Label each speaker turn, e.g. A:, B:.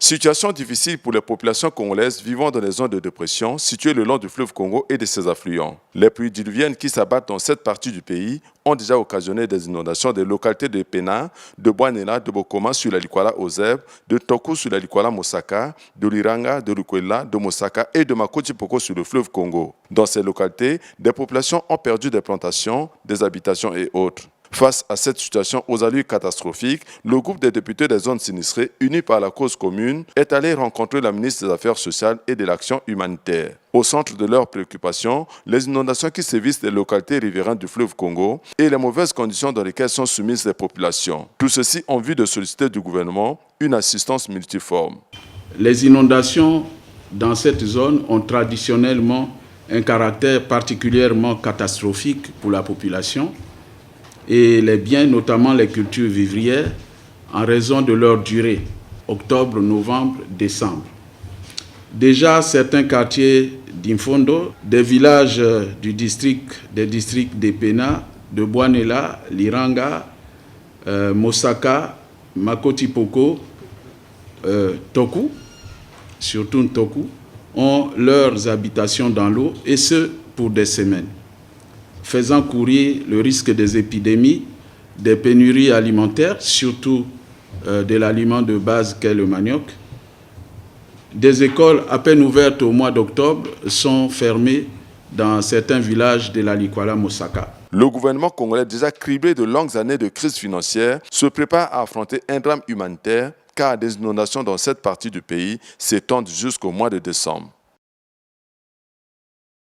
A: Situation difficile pour les populations congolaises vivant dans les zones de dépression situées le long du fleuve Congo et de ses affluents. Les pluies diluviennes qui s'abattent dans cette partie du pays ont déjà occasionné des inondations des localités de Pena, de Bouanela, de Bokoma sur la Likwala Ozeb, de Toku sur la Likwala Mosaka, de Liranga, de Lukwela, de Mosaka et de Makoti Poko sur le fleuve Congo. Dans ces localités, des populations ont perdu des plantations, des habitations et autres. Face à cette situation aux allures catastrophiques, le groupe des députés des zones sinistrées, unis par la cause commune, est allé rencontrer la ministre des Affaires sociales et de l'Action humanitaire. Au centre de leurs préoccupations, les inondations qui sévissent des localités riveraines du fleuve Congo et les mauvaises conditions dans lesquelles sont soumises les populations. Tout ceci en vue de solliciter du gouvernement une assistance multiforme.
B: Les inondations dans cette zone ont traditionnellement un caractère particulièrement catastrophique pour la population et les biens, notamment les cultures vivrières, en raison de leur durée, octobre, novembre, décembre. Déjà, certains quartiers d'Infondo, des villages des districts de Pena, de Bouanela, Liranga, Mosaka, Makoti Poko, Toku, surtout Toku, ont leurs habitations dans l'eau, et ce, pour des semaines, faisant courir le risque des épidémies, des pénuries alimentaires, surtout de l'aliment de base qu'est le manioc. Des écoles à peine ouvertes au mois d'octobre sont fermées dans certains villages de la Likwala Mosaka.
A: Le gouvernement congolais, déjà criblé de longues années de crise financière, se prépare à affronter un drame humanitaire car des inondations dans cette partie du pays s'étendent jusqu'au mois de décembre.